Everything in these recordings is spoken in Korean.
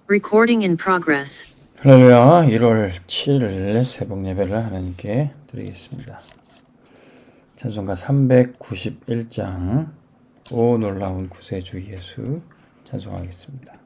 Recording in progress. 할렐루야. 1월 7일 새벽 예배를 하나님께 드리겠습니다. 찬송가 391장 오 놀라운 구세주 예수 찬송하겠습니다.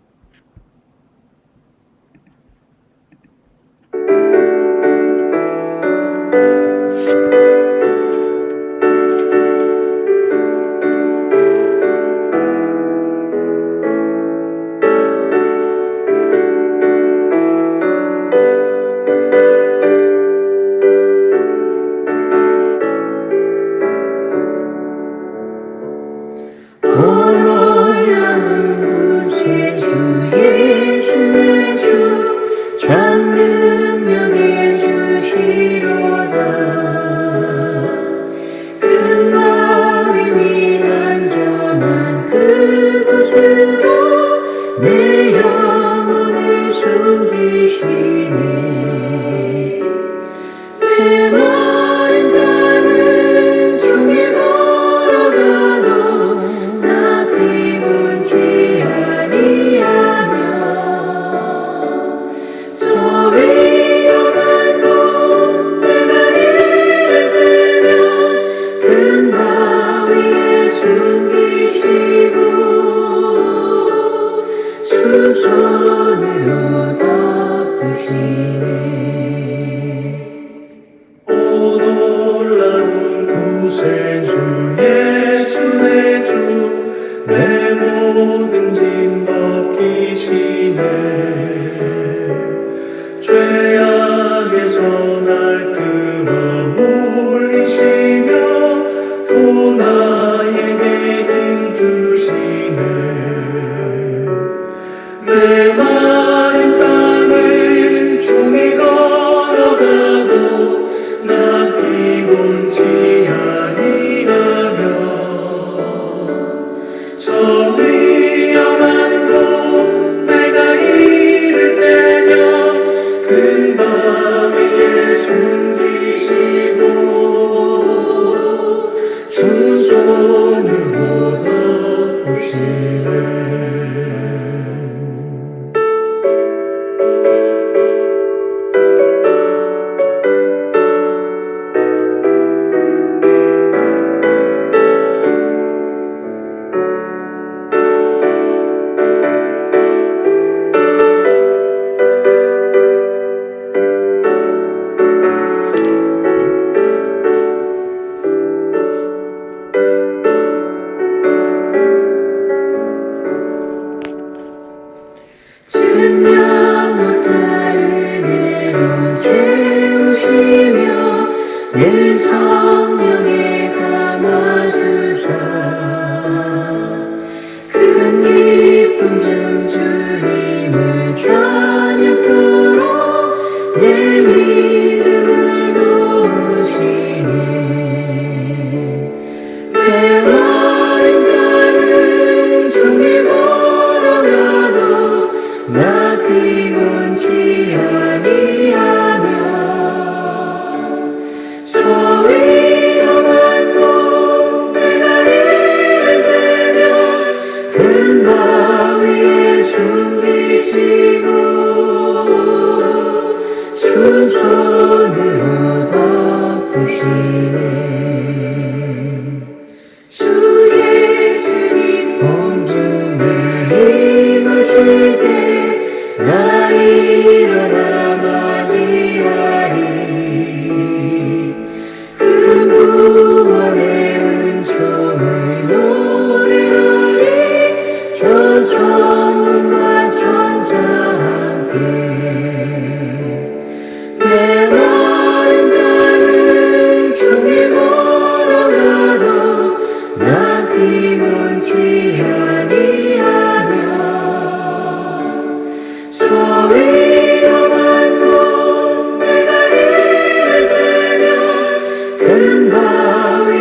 큰 바위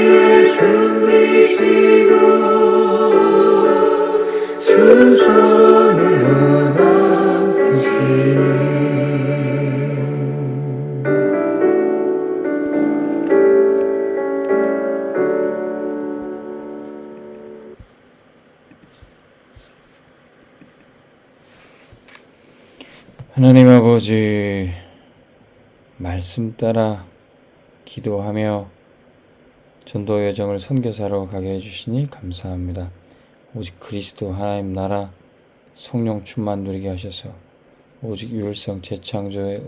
하나님 아버지, 말씀 따라 기도하며 전도 여정을 선교사로 가게 해주시니 감사합니다. 오직 그리스도 하나님 나라 성령 충만 누리게 하셔서 오직 유일성 재창조의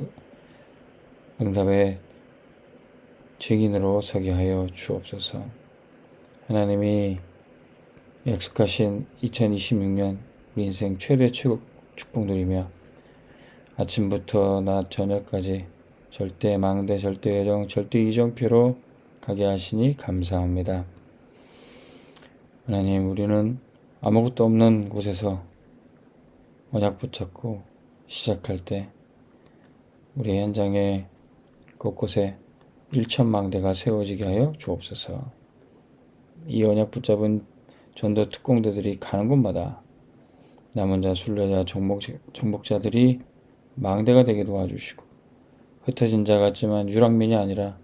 응답의 증인으로 서게 하여 주옵소서. 하나님이 약속하신 2026년 우리 인생 최대 축복 누리며 아침부터 낮 저녁까지 절대 망대, 절대 여정, 절대 이정표로 가게 하시니 감사합니다. 하나님, 우리는 아무것도 없는 곳에서 언약 붙잡고 시작할 때 우리 현장에 곳곳에 1,000망대가 세워지게 하여 주옵소서. 이 언약 붙잡은 전도 특공대들이 가는 곳마다 남은 자, 순례자, 정복자들이 망대가 되게 도와주시고 흩어진 자 같지만 유랑민이 아니라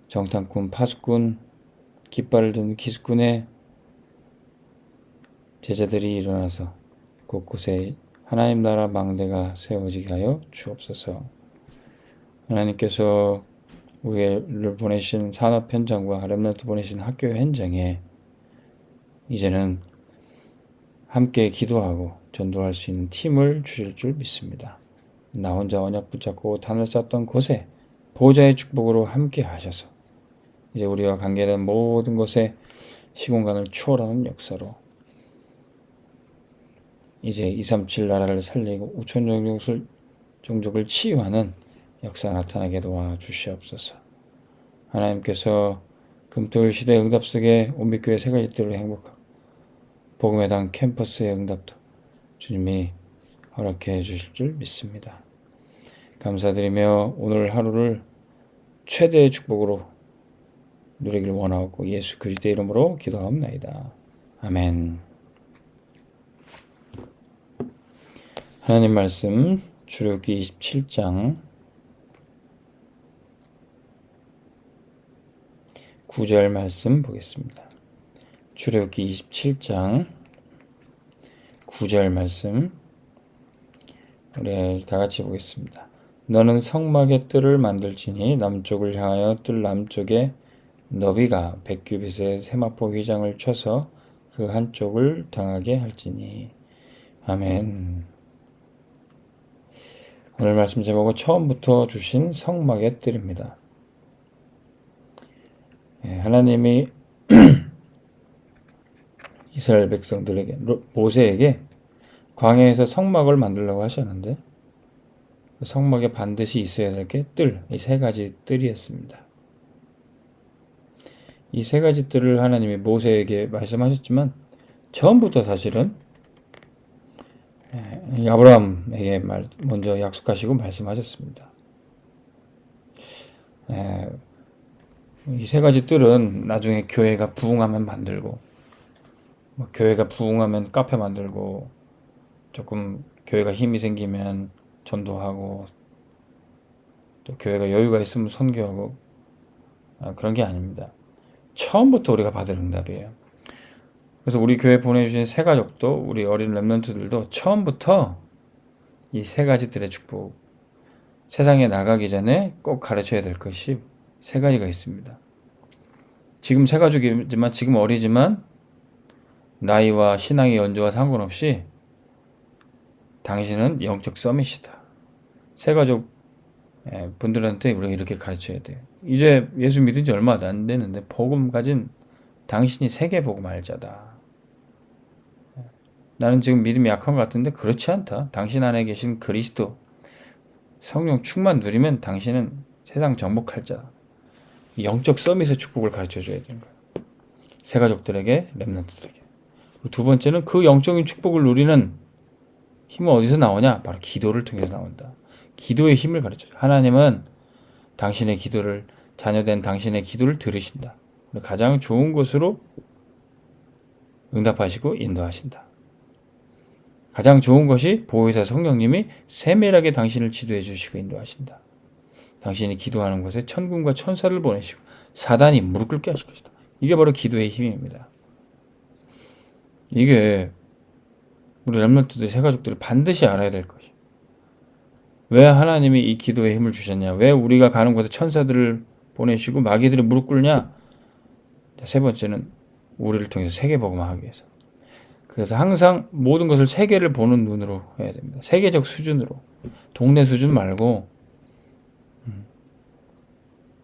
정탐꾼, 파수꾼, 깃발을 든 기수꾼의 제자들이 일어나서 곳곳에 하나님 나라 망대가 세워지게 하여 주옵소서. 하나님께서 우리를 보내신 산업 현장과 렘넌트 보내신 학교 현장에 이제는 함께 기도하고 전도할 수 있는 팀을 주실 줄 믿습니다. 나 혼자 언약 붙잡고 단을 쌓던 곳에 보호자의 축복으로 함께 하셔서 이제 우리와 관계된 모든 것에 시공간을 초월하는 역사로 이제 237 나라를 살리고 우천 종족을 치유하는 역사 나타나게 도와주시옵소서. 하나님께서 금토일 시대의 응답 속에 온빛교회 세 가지 뜰로 행복하고 복음의 당 캠퍼스의 응답도 주님이 허락해 주실 줄 믿습니다. 감사드리며 오늘 하루를 최대의 축복으로 누리길 원하고 예수 그리스도의 이름으로 기도하옵나이다. 아멘. 하나님 말씀 출애굽기 27장 9절 말씀 보겠습니다. 출애굽기 27장 9절 말씀 우리 다 같이 보겠습니다. 너는 성막의 뜰을 만들지니 남쪽을 향하여 뜰 남쪽에 너비가 100규빗의 세마포 휘장을 쳐서 그 한쪽을 당하게 할지니. 아멘. 오늘 말씀 제목은 처음부터 주신 성막의 뜰입니다. 하나님이 이스라엘 백성들에게 모세에게 광야에서 성막을 만들려고 하셨는데 그 성막에 반드시 있어야 될 게 뜰, 이 세 가지 뜰이었습니다. 이 세 가지 뜰을 하나님이 모세에게 말씀하셨지만 처음부터 사실은 아브라함에게 먼저 약속하시고 말씀하셨습니다. 이 세 가지 뜰은 나중에 교회가 부흥하면 만들고 교회가 부흥하면 카페 만들고 조금 교회가 힘이 생기면 전도하고 또 교회가 여유가 있으면 선교하고 그런 게 아닙니다. 처음부터 우리가 받을 응답이에요. 그래서 우리 교회 보내주신 새 가족도 우리 어린 렘넌트들도 처음부터 이 세 가지들의 축복 세상에 나가기 전에 꼭 가르쳐야 될 것이 세 가지가 있습니다. 지금 새 가족이지만 지금 어리지만 나이와 신앙의 연조와 상관없이 당신은 영적 서밋이다. 새 가족 분들한테 우리가 이렇게 가르쳐야 돼요. 이제 예수 믿은 지 얼마 안 되는데 복음 가진 당신이 세계 복음 알자다. 나는 지금 믿음이 약한 것 같은데 그렇지 않다. 당신 안에 계신 그리스도 성령 충만 누리면 당신은 세상 정복할 자. 영적 서밋의 축복을 가르쳐줘야 되는 거예요. 새 가족들에게, 렘넌트들에게. 두 번째는 그 영적인 축복을 누리는 힘은 어디서 나오냐? 바로 기도를 통해서 나온다. 기도의 힘을 가르쳐줘요. 하나님은 당신의 기도를, 자녀된 당신의 기도를 들으신다. 가장 좋은 곳으로 응답하시고 인도하신다. 가장 좋은 것이 보혜사 성령님이 세밀하게 당신을 지도해 주시고 인도하신다. 당신이 기도하는 곳에 천군과 천사를 보내시고 사단이 무릎 꿇게 하실 것이다. 이게 바로 기도의 힘입니다. 이게 우리 렘넌트들, 새 가족들이 반드시 알아야 될 것이에요. 왜 하나님이 이 기도에 힘을 주셨냐? 왜 우리가 가는 곳에 천사들을 보내시고 마귀들이 무릎 꿇냐? 세 번째는 우리를 통해서 세계복음화하기 위해서. 그래서 항상 모든 것을 세계를 보는 눈으로 해야 됩니다. 세계적 수준으로. 동네 수준 말고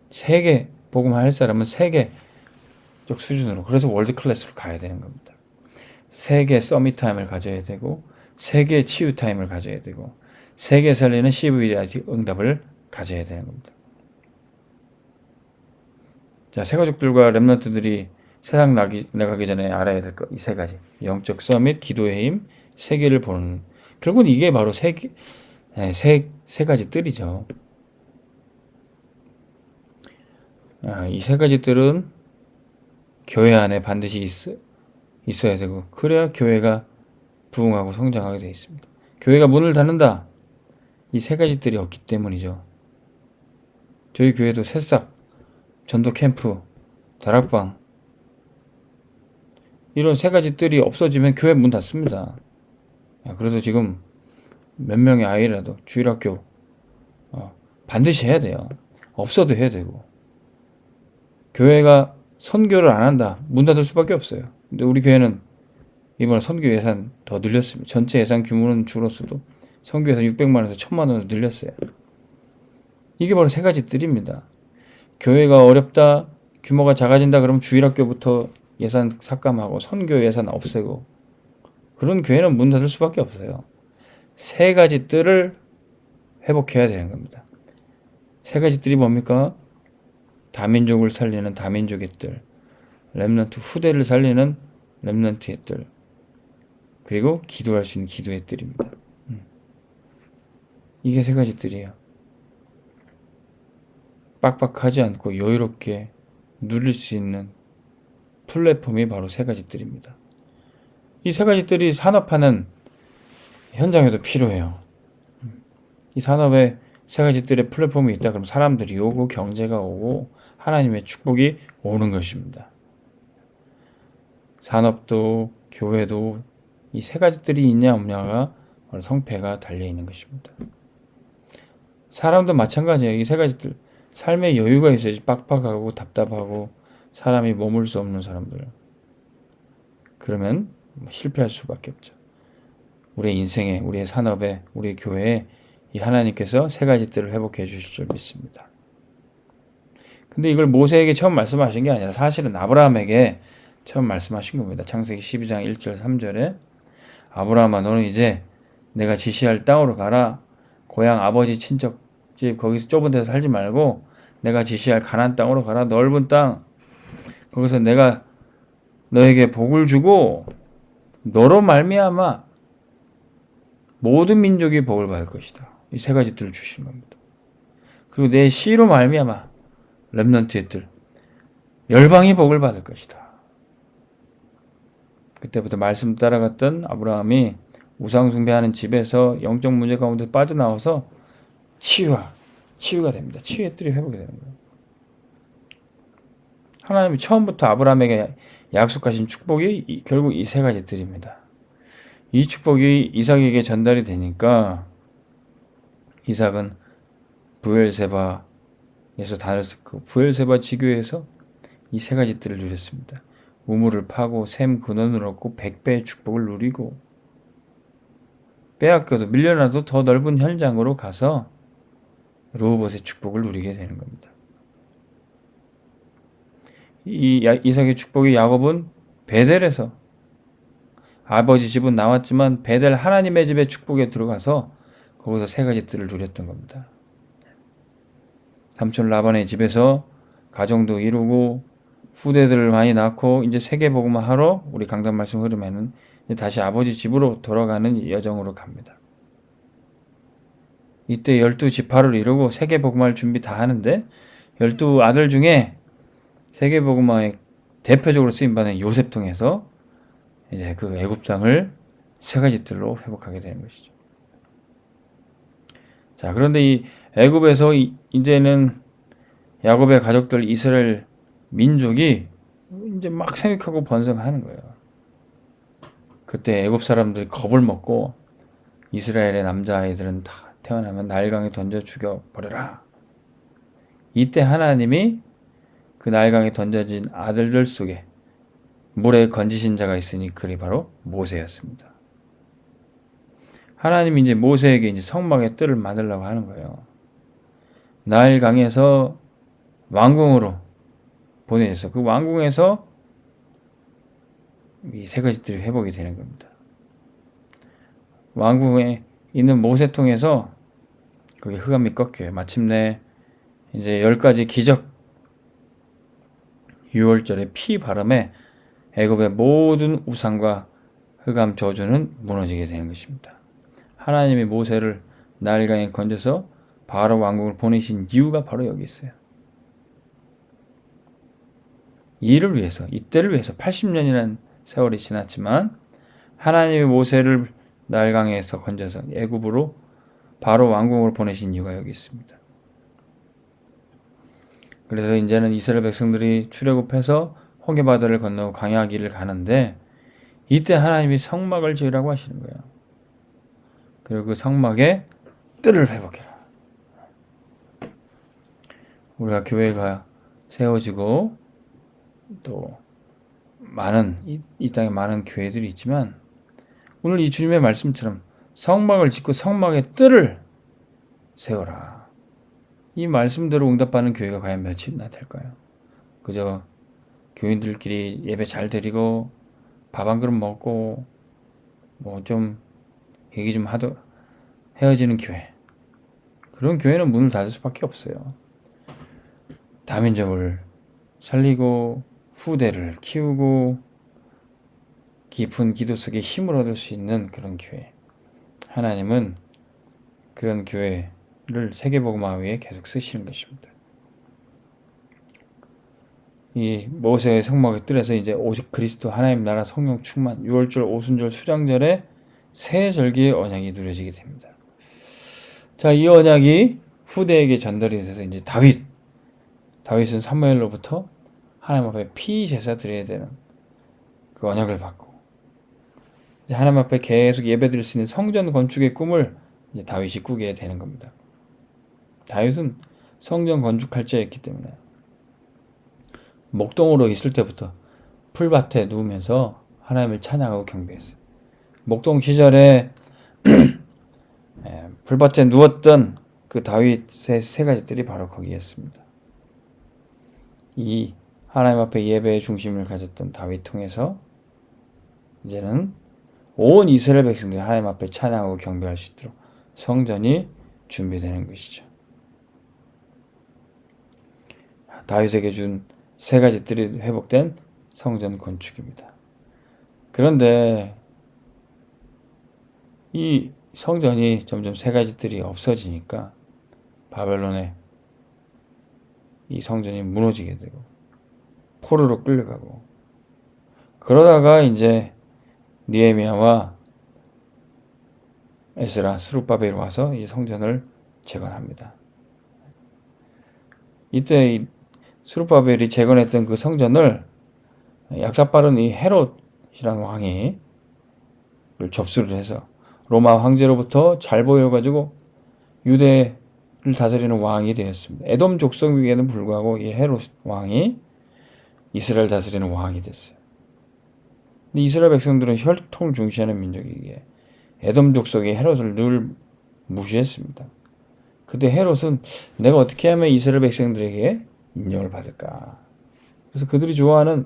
세계 복음화할 사람은 세계적 수준으로. 그래서 월드 클래스로 가야 되는 겁니다. 세계 서밋 타임을 가져야 되고 세계 치유 타임을 가져야 되고 세계 살리는 CVD 응답을 가져야 되는 겁니다. 자, 세 가족들과 렘넌트들이 세상 나가기 전에 알아야 될 것, 이 세 가지. 영적 서밋, 기도의 힘, 세계를 보는. 결국은 이게 바로 세 가지 뜰이죠. 이 세 가지 뜰은 교회 안에 반드시 있어야 되고, 그래야 교회가 부흥하고 성장하게 되어 있습니다. 교회가 문을 닫는다. 이 세 가지 뜰이 없기 때문이죠. 저희 교회도 새싹, 전도 캠프, 다락방, 이런 세 가지 뜰이 없어지면 교회 문 닫습니다. 그래서 지금 몇 명의 아이라도 주일학교 반드시 해야 돼요. 없어도 해야 되고. 교회가 선교를 안 한다. 문 닫을 수밖에 없어요. 근데 우리 교회는 이번에 선교 예산 더 늘렸습니다. 전체 예산 규모는 줄었어도 선교 예산 600만 원에서 1000만 원으로 늘렸어요. 이게 바로 세 가지 뜰입니다. 교회가 어렵다, 규모가 작아진다 그러면 주일학교부터 예산 삭감하고 선교 예산 없애고, 그런 교회는 문 닫을 수밖에 없어요. 세 가지 뜰을 회복해야 되는 겁니다. 세 가지 뜰이 뭡니까? 다민족을 살리는 다민족의 뜰, 렘넌트 후대를 살리는 렘넌트의 뜰, 그리고 기도할 수 있는 기도의 뜰입니다. 이게 세 가지 뜰이에요. 빡빡하지 않고 여유롭게 누릴 수 있는 플랫폼이 바로 세 가지 뜰입니다. 이 세 가지 뜰이 산업하는 현장에도 필요해요. 이 산업에 세 가지 뜰의 플랫폼이 있다 그러면 사람들이 오고 경제가 오고 하나님의 축복이 오는 것입니다. 산업도 교회도 이 세 가지 뜰이 있냐 없냐가 바로 성패가 달려있는 것입니다. 사람도 마찬가지예요. 이 세 가지 뜰. 삶의 여유가 있어야지. 빡빡하고 답답하고 사람이 머물 수 없는 사람들, 그러면 실패할 수밖에 없죠. 우리의 인생에, 우리의 산업에, 우리의 교회에 이 하나님께서 세 가지 뜰을 회복해 주실 줄 믿습니다. 근데 이걸 모세에게 처음 말씀하신 게 아니라 사실은 아브라함에게 처음 말씀하신 겁니다. 창세기 12장 1절 3절에 아브라함아, 너는 이제 내가 지시할 땅으로 가라. 고향 아버지 친척집 거기서 좁은 데서 살지 말고 내가 지시할 가나안 땅으로 가라. 넓은 땅. 거기서 내가 너에게 복을 주고 너로 말미암아 모든 민족이 복을 받을 것이다. 이 세 가지 뜰을 주신 겁니다. 그리고 내 씨로 말미암아 렘넌트의 뜰, 열방이 복을 받을 것이다. 그때부터 말씀 따라갔던 아브라함이 우상 숭배하는 집에서 영적 문제 가운데 빠져나와서 치유가 됩니다. 치유의 뜰이 회복이 되는 거예요. 하나님이 처음부터 아브라함에게 약속하신 축복이 결국 이 세 가지 뜰입니다. 이 축복이 이삭에게 전달이 되니까 이삭은 부엘세바에서 그 부엘세바 지교에서 이 세 가지 뜰을 누렸습니다. 우물을 파고 샘 근원을 얻고 100배의 축복을 누리고, 빼앗겨도 밀려나도 더 넓은 현장으로 가서 르호봇의 축복을 누리게 되는 겁니다. 이 이삭의 축복이 야곱은 베델에서, 아버지 집은 나왔지만 베델 하나님의 집의 축복에 들어가서 거기서 세 가지 뜰을 누렸던 겁니다. 삼촌 라반의 집에서 가정도 이루고 후대들을 많이 낳고 이제 세계복음화 하러 우리 강단 말씀 흐름에는 이제 다시 아버지 집으로 돌아가는 여정으로 갑니다. 이때 12지파를 이루고 세계복음화할 준비 다 하는데 12아들 중에 세계복음화에 대표적으로 쓰임받은 요셉 통해서 이제 그 애굽 땅을 세 가지 뜰로 회복하게 되는 것이죠. 자, 그런데 이 애굽에서 이제는 야곱의 가족들 이스라엘 민족이 이제 막 생육하고 번성하는 거예요. 그때 애굽 사람들이 겁을 먹고 이스라엘의 남자아이들은 다 태어나면 나일강에 던져 죽여버려라. 이때 하나님이 그 나일강에 던져진 아들들 속에 물에 건지신 자가 있으니 그리 바로 모세였습니다. 하나님이 이제 모세에게 이제 성막의 뜰을 만들라고 하는 거예요. 나일강에서 왕궁으로 보내줘서 그 왕궁에서 이 세 가지 뜰이 회복이 되는 겁니다. 왕궁에 있는 모세통에서 그게 흑암이 꺾여요. 마침내 이제 10가지 기적 유월절의 피 바람에 애굽의 모든 우상과 흑암 저주는 무너지게 되는 것입니다. 하나님이 모세를 나일강에 건져서 바로 왕국을 보내신 이유가 바로 여기 있어요. 이를 위해서, 이때를 위해서 80년이라는 세월이 지났지만 하나님이 모세를 나일강에서 건져서 애굽으로 바로 왕국으로 보내신 이유가 여기 있습니다. 그래서 이제는 이스라엘 백성들이 출애굽해서 홍해바다를 건너 광야 길을 가는데 이때 하나님이 성막을 지으라고 하시는 거예요. 그리고 그 성막에 뜰을 회복해라. 우리가 교회가 세워지고 또 많은 이 땅에 많은 교회들이 있지만 오늘 이 주님의 말씀처럼 성막을 짓고 성막에 뜰을 세워라. 이 말씀대로 응답받는 교회가 과연 몇이나 될까요? 그저 교인들끼리 예배 잘 드리고 밥 한 그릇 먹고 뭐 좀 얘기 좀 하도 헤어지는 교회. 그런 교회는 문을 닫을 수밖에 없어요. 다민족을 살리고 후대를 키우고 깊은 기도 속에 힘을 얻을 수 있는 그런 교회. 하나님은 그런 교회를 세계복음화 위에 계속 쓰시는 것입니다. 이 모세의 성막의 뜰에서 이제 오직 그리스도 하나님 나라 성령 충만 유월절 오순절 수장절에 새 절기의 언약이 누려지게 됩니다. 자, 이 언약이 후대에게 전달이 돼서 이제 다윗은 사무엘로부터 하나님 앞에 피 제사 드려야 되는 그 언약을 받고 이제 하나님 앞에 계속 예배드릴 수 있는 성전 건축의 꿈을 이제 다윗이 꾸게 되는 겁니다. 다윗은 성전 건축할 자였기 때문에 목동으로 있을 때부터 풀밭에 누우면서 하나님을 찬양하고 경배했어요. 목동 시절에 풀밭에 누웠던 그 다윗의 세 가지 뜰이 바로 거기였습니다. 이 하나님 앞에 예배의 중심을 가졌던 다윗 통해서 이제는 온 이스라엘 백성들이 하나님 앞에 찬양하고 경배할 수 있도록 성전이 준비되는 것이죠. 다윗에게 준 세 가지 뜰이 회복된 성전 건축입니다. 그런데 이 성전이 점점 세 가지 뜰이 없어지니까 바벨론에 이 성전이 무너지게 되고 포로로 끌려가고 그러다가 이제 느헤미야와 에스라, 스룹바벨이 와서 이 성전을 재건합니다. 이때 이 스룹바벨이 재건했던 그 성전을 약삭빠른 이 헤롯이라는 왕이 접수를 해서 로마 황제로부터 잘 보여가지고 유대를 다스리는 왕이 되었습니다. 에돔 족속에는 불구하고 이 헤롯 왕이 이스라엘 다스리는 왕이 됐어요. 근데 이스라엘 백성들은 혈통을 중시하는 민족이기에 에돔 족속의 헤롯을 늘 무시했습니다. 그때 헤롯은 내가 어떻게 하면 이스라엘 백성들에게 인정을 받을까? 그래서 그들이 좋아하는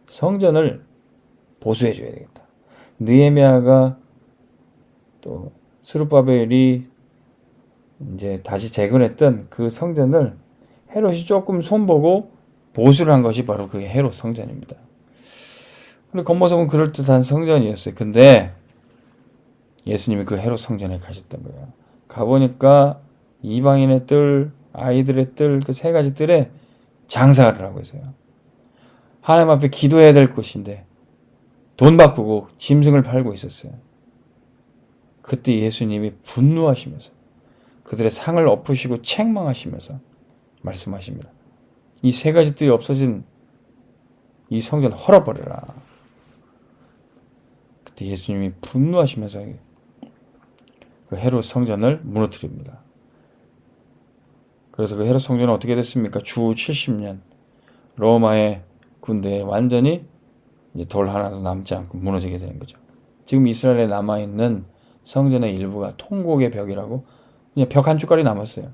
성전을 보수해줘야 되겠다. 느헤미야가 또 스룹바벨이 이제 다시 재건했던 그 성전을 헤롯이 조금 손보고 보수를 한 것이 바로 그게 헤롯 성전입니다. 근데 겉모습은 그럴듯한 성전이었어요. 근데 예수님이 그 헤롯 성전에 가셨던 거예요. 가보니까 이방인의 뜰, 아이들의 뜰, 그 세 가지 뜰에 장사를 하고 있어요. 하나님 앞에 기도해야 될 곳인데 돈 바꾸고 짐승을 팔고 있었어요. 그때 예수님이 분노하시면서 그들의 상을 엎으시고 책망하시면서 말씀하십니다. 이 세 가지 뜰이 없어진 이 성전 헐어버려라. 그때 예수님이 분노하시면서 그 헤롯 성전을 무너뜨립니다. 그래서 그 헤롯 성전은 어떻게 됐습니까? 주 70년 로마의 군대에 완전히 이제 돌 하나도 남지 않고 무너지게 되는 거죠. 지금 이스라엘에 남아있는 성전의 일부가 통곡의 벽이라고 그냥 벽 한 줄까지 남았어요.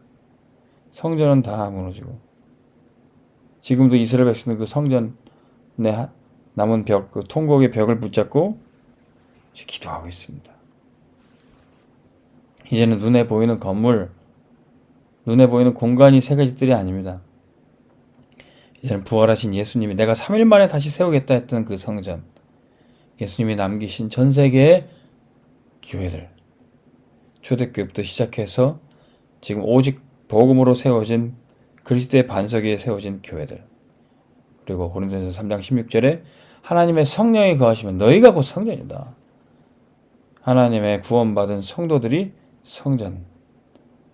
성전은 다 무너지고 지금도 이스라엘 백성들 그 성전에 남은 벽, 그 통곡의 벽을 붙잡고 기도하고 있습니다. 이제는 눈에 보이는 건물, 눈에 보이는 공간이 세 가지들이 아닙니다. 이제는 부활하신 예수님이 내가 3일 만에 다시 세우겠다 했던 그 성전, 예수님이 남기신 전 세계의 교회들, 초대교회부터 시작해서 지금 오직 복음으로 세워진 그리스도의 반석 위에 세워진 교회들, 그리고 고린도전서 3장 16절에 하나님의 성령이 거하시면 너희가 곧 성전이다. 하나님의 구원받은 성도들이 성전,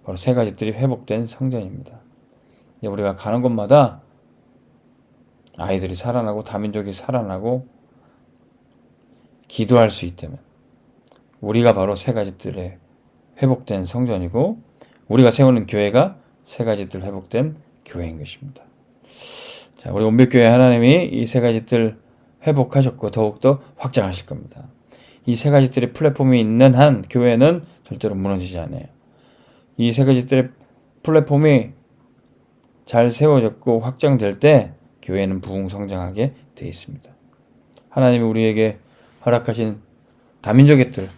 바로 세 가지들이 회복된 성전입니다. 우리가 가는 곳마다 아이들이 살아나고 다민족이 살아나고 기도할 수 있다면 우리가 바로 세 가지들의 회복된 성전이고 우리가 세우는 교회가 세 가지들 회복된 교회인 것입니다. 자, 우리 온백교회 하나님이 이 세 가지들 회복하셨고 더욱더 확장하실 겁니다. 이 세 가지들의 플랫폼이 있는 한 교회는 절대로 무너지지 않아요. 이 세 가지들의 플랫폼이 잘 세워졌고 확장될 때 교회는 부흥성장하게 되어 있습니다. 하나님이 우리에게 허락하신 다민족의 뜰,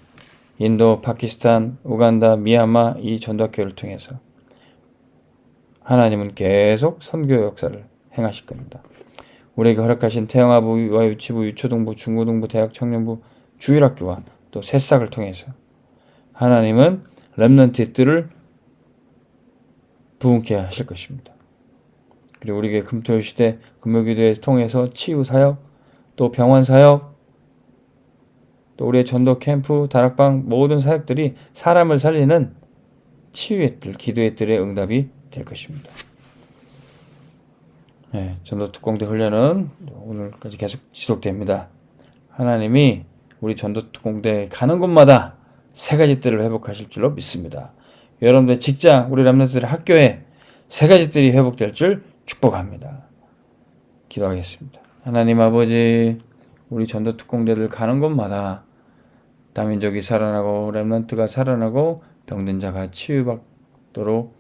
인도, 파키스탄, 우간다, 미얀마 이 전도학교를 통해서 하나님은 계속 선교 역사를 행하실 겁니다. 우리에게 허락하신 태영아부와 유치부, 유초등부, 중고등부, 대학, 청년부, 주일학교와 또 새싹을 통해서 하나님은 렘넌트의 뜰을 부흥케 하실 것입니다. 그리고 우리에게 금토일 시대 금요기도회 통해서 치유사역, 또 병원사역, 또 우리의 전도 캠프, 다락방 모든 사역들이 사람을 살리는 치유의 뜰, 기도의 뜰의 응답이 될 것입니다. 네, 전도 특공대 훈련은 오늘까지 계속 지속됩니다. 하나님이 우리 전도 특공대 가는 곳마다 세 가지 뜰을 회복하실 줄로 믿습니다. 여러분들 직장, 우리 렘넌트들의 학교에 세 가지 뜰이 회복될 줄 축복합니다. 기도하겠습니다. 하나님 아버지, 우리 전도 특공대들 가는 곳마다 다민족이 살아나고 렘넌트가 살아나고 병든 자가 치유받도록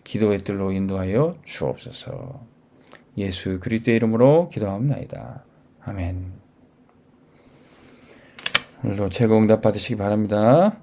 기도의 뜰로 인도하여 주옵소서. 예수 그리스도의 이름으로 기도합니다. 아멘. 오늘도 최고 응답 받으시기 바랍니다.